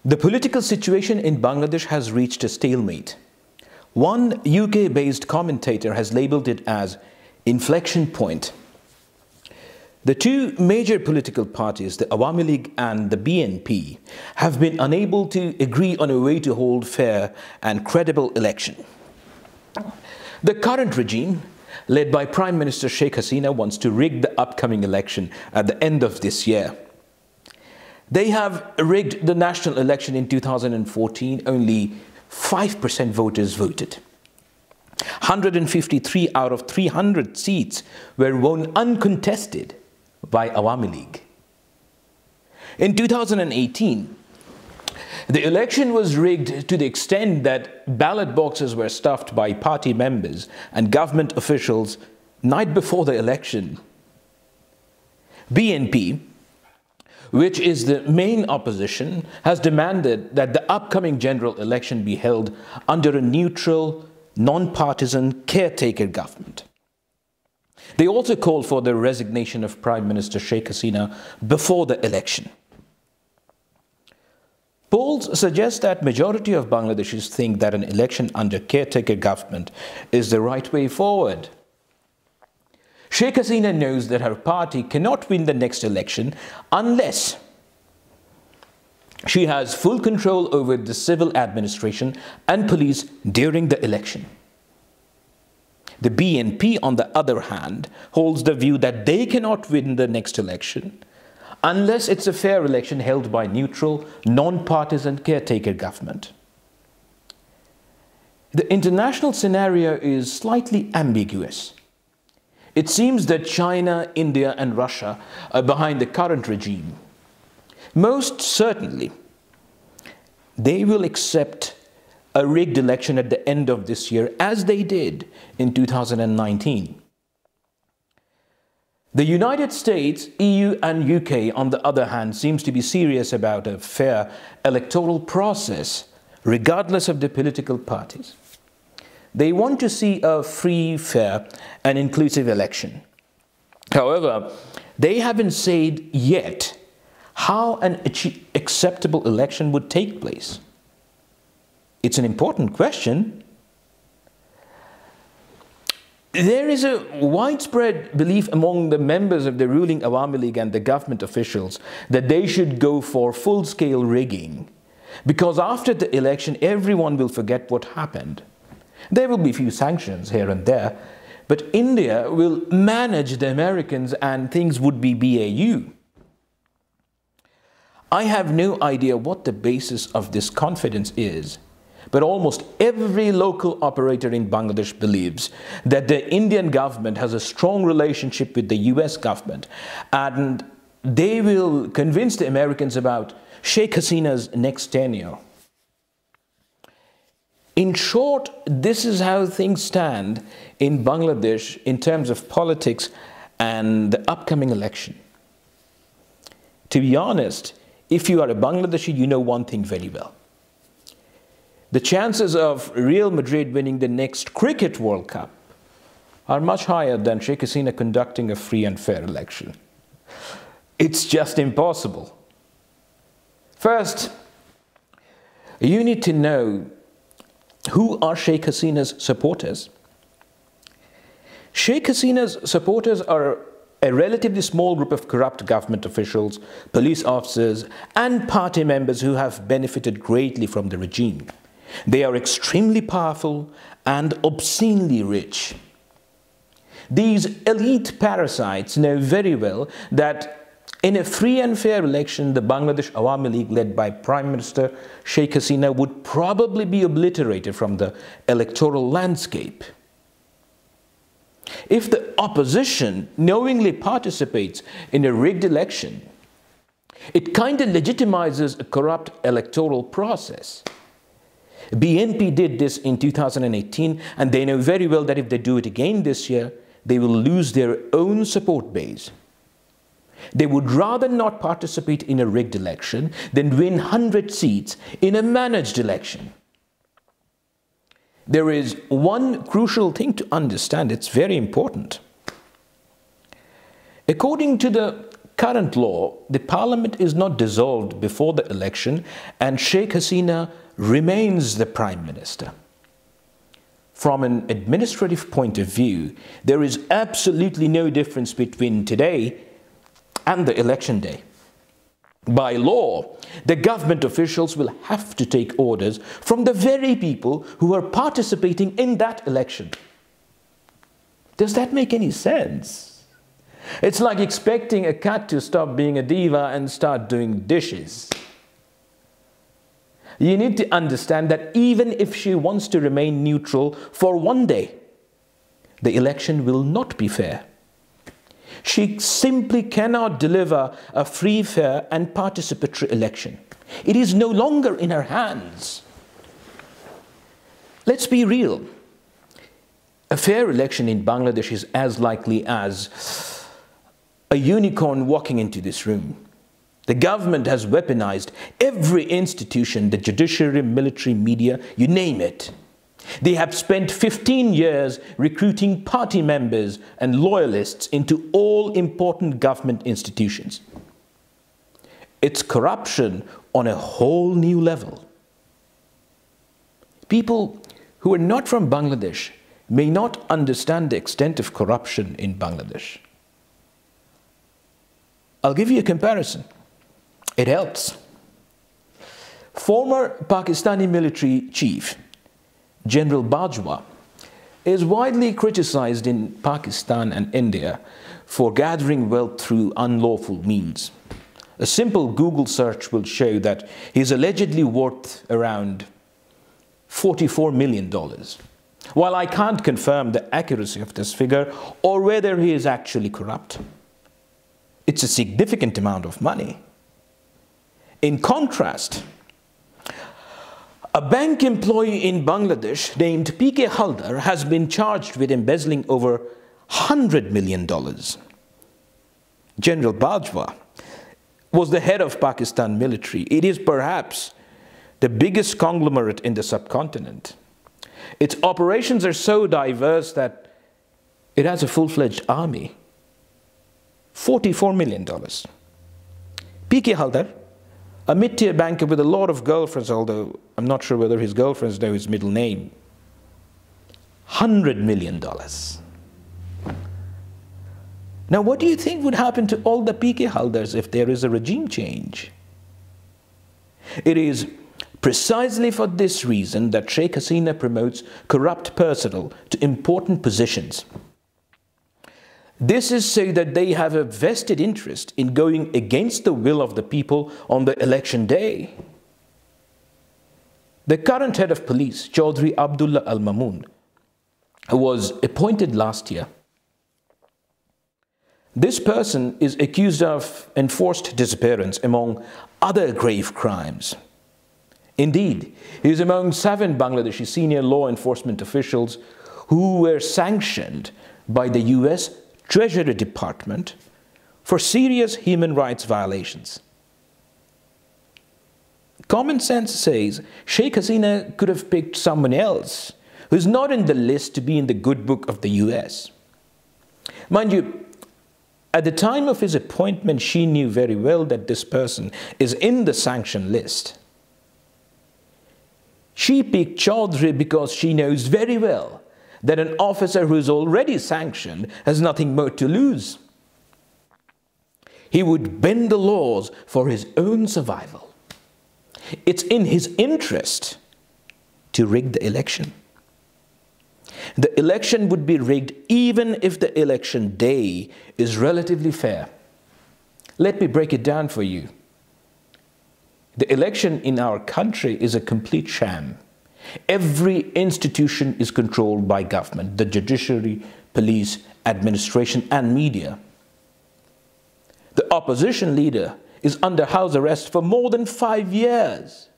The political situation in Bangladesh has reached a stalemate. One UK-based commentator has labelled it as inflection point. The two major political parties, the Awami League and the BNP, have been unable to agree on a way to hold fair and credible election. The current regime, led by Prime Minister Sheikh Hasina, wants to rig the upcoming election at the end of this year. They have rigged the national election in 2014. Only 5% voters voted. 153 out of 300 seats were won uncontested by Awami League. In 2018, the election was rigged to the extent that ballot boxes were stuffed by party members and government officials night before the election. BNP, which is the main opposition, has demanded that the upcoming general election be held under a neutral, non-partisan caretaker government. They also called for the resignation of Prime Minister Sheikh Hasina before the election. Polls suggest that majority of Bangladeshis think that an election under caretaker government is the right way forward. Sheikh Hasina knows that her party cannot win the next election unless she has full control over the civil administration and police during the election. The BNP, on the other hand, holds the view that they cannot win the next election unless it's a fair election held by neutral, non-partisan caretaker government. The international scenario is slightly ambiguous. It seems that China, India and Russia are behind the current regime. Most certainly, they will accept a rigged election at the end of this year, as they did in 2019. The United States, EU and UK, on the other hand, seems to be serious about a fair electoral process, regardless of the political parties. They want to see a free, fair and inclusive election. However, they haven't said yet how an acceptable election would take place. It's an important question. There is a widespread belief among the members of the ruling Awami League and the government officials that they should go for full-scale rigging, because after the election everyone will forget what happened. There will be few sanctions here and there, but India will manage the Americans and things would be BAU. I have no idea what the basis of this confidence is, but almost every local operator in Bangladesh believes that the Indian government has a strong relationship with the US government, and they will convince the Americans about Sheikh Hasina's next tenure. In short, this is how things stand in Bangladesh in terms of politics and the upcoming election. To be honest, if you are a Bangladeshi, you know one thing very well. The chances of Real Madrid winning the next Cricket World Cup are much higher than Sheikh Hasina conducting a free and fair election. It's just impossible. First, you need to know who are Sheikh Hasina's supporters. Sheikh Hasina's supporters are a relatively small group of corrupt government officials, police officers, and party members who have benefited greatly from the regime. They are extremely powerful and obscenely rich. These elite parasites know very well that in a free and fair election, the Bangladesh Awami League, led by Prime Minister Sheikh Hasina, would probably be obliterated from the electoral landscape. If the opposition knowingly participates in a rigged election, it kind of legitimizes a corrupt electoral process. BNP did this in 2018, and they know very well that if they do it again this year, they will lose their own support base. They would rather not participate in a rigged election than win 100 seats in a managed election. There is one crucial thing to understand. It's very important. According to the current law, the parliament is not dissolved before the election and Sheikh Hasina remains the prime minister. From an administrative point of view, there is absolutely no difference between today and the election day. By law, the government officials will have to take orders from the very people who are participating in that election. Does that make any sense? It's like expecting a cat to stop being a diva and start doing dishes. You need to understand that even if she wants to remain neutral for one day, the election will not be fair. She simply cannot deliver a free, fair and participatory election. It is no longer in her hands. Let's be real. A fair election in Bangladesh is as likely as a unicorn walking into this room. The government has weaponized every institution, the judiciary, military, media, you name it. They have spent 15 years recruiting party members and loyalists into all important government institutions. It's corruption on a whole new level. People who are not from Bangladesh may not understand the extent of corruption in Bangladesh. I'll give you a comparison. It helps. Former Pakistani military chief, General Bajwa, is widely criticized in Pakistan and India for gathering wealth through unlawful means. A simple Google search will show that he is allegedly worth around $44 million. While I can't confirm the accuracy of this figure or whether he is actually corrupt, it's a significant amount of money. In contrast, a bank employee in Bangladesh named P.K. Haldar has been charged with embezzling over $100 million. General Bajwa was the head of Pakistan military. It is perhaps the biggest conglomerate in the subcontinent. Its operations are so diverse that it has a full-fledged army. $44 million. P.K. Haldar, a mid-tier banker with a lot of girlfriends, although I'm not sure whether his girlfriends know his middle name. $100 million. Now, what do you think would happen to all the P.K. Haldars if there is a regime change? It is precisely for this reason that Sheikh Hasina promotes corrupt personnel to important positions. This is so that they have a vested interest in going against the will of the people on the election day. The current head of police, Chaudhry Abdullah Al-Mamoon, was appointed last year. This person is accused of enforced disappearance among other grave crimes. Indeed, he is among 7 Bangladeshi senior law enforcement officials who were sanctioned by the US Treasury Department for serious human rights violations. Common sense says Sheikh Hasina could have picked someone else who's not in the list to be in the good book of the US. Mind you, at the time of his appointment, she knew very well that this person is in the sanction list. She picked Chaudhry because she knows very well that an officer who is already sanctioned has nothing more to lose. He would bend the laws for his own survival. It's in his interest to rig the election. The election would be rigged even if the election day is relatively fair. Let me break it down for you. The election in our country is a complete sham. Every institution is controlled by government, the judiciary, police, administration, and media. The opposition leader is under house arrest for more than 5 years.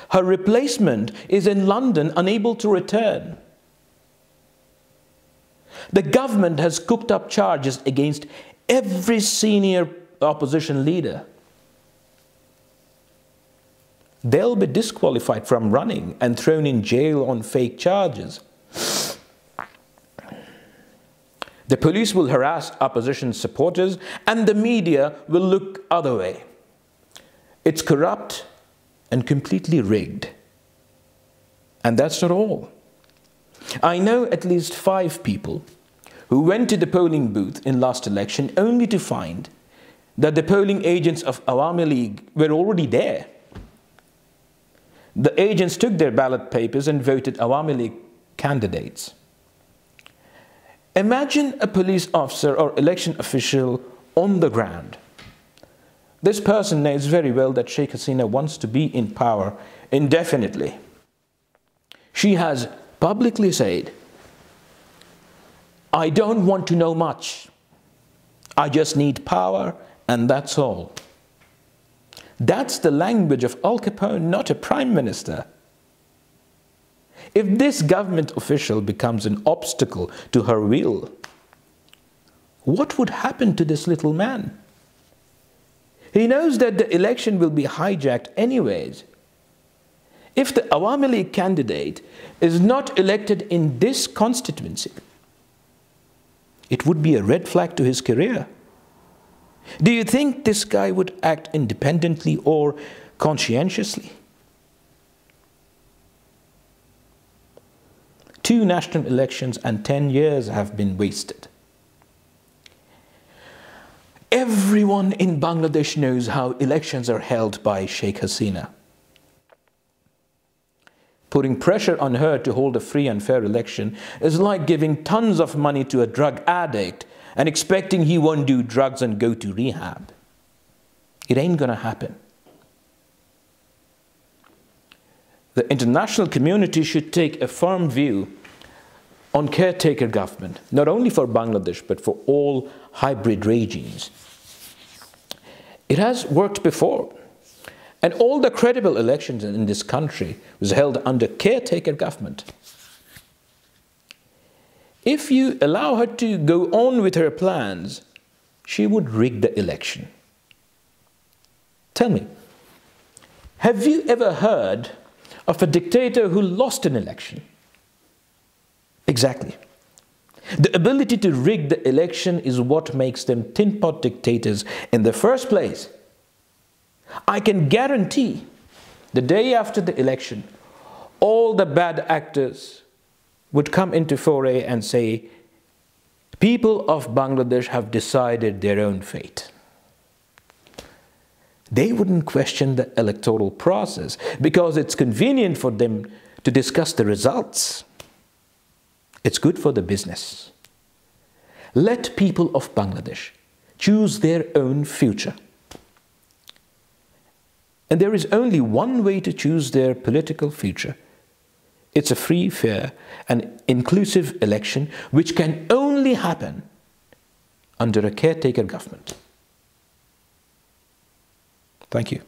Her replacement is in London, unable to return. The government has cooked up charges against every senior opposition leader. They'll be disqualified from running and thrown in jail on fake charges. The police will harass opposition supporters and the media will look other way. It's corrupt and completely rigged. And that's not all. I know at least 5 people who went to the polling booth in last election only to find that the polling agents of Awami League were already there. The agents took their ballot papers and voted Awami League candidates. Imagine a police officer or election official on the ground. This person knows very well that Sheikh Hasina wants to be in power indefinitely. She has publicly said, "I don't want to know much. I just need power and that's all." That's the language of Al Capone, not a prime minister. If this government official becomes an obstacle to her will, what would happen to this little man? He knows that the election will be hijacked anyways. If the Awami League candidate is not elected in this constituency, it would be a red flag to his career. Do you think this guy would act independently or conscientiously? 2 national elections and 10 years have been wasted. Everyone in Bangladesh knows how elections are held by Sheikh Hasina. Putting pressure on her to hold a free and fair election is like giving tons of money to a drug addict and expecting he won't do drugs and go to rehab. It ain't gonna happen. The international community should take a firm view on caretaker government, not only for Bangladesh, but for all hybrid regimes. It has worked before, and all the credible elections in this country was held under caretaker government. If you allow her to go on with her plans, she would rig the election. Tell me, have you ever heard of a dictator who lost an election? Exactly. The ability to rig the election is what makes them tin pot dictators in the first place. I can guarantee the day after the election, all the bad actors would come into foray and say, people of Bangladesh have decided their own fate. They wouldn't question the electoral process because it's convenient for them to discuss the results. It's good for the business. Let people of Bangladesh choose their own future. And there is only one way to choose their political future. It's a free, fair, and inclusive election which can only happen under a caretaker government. Thank you.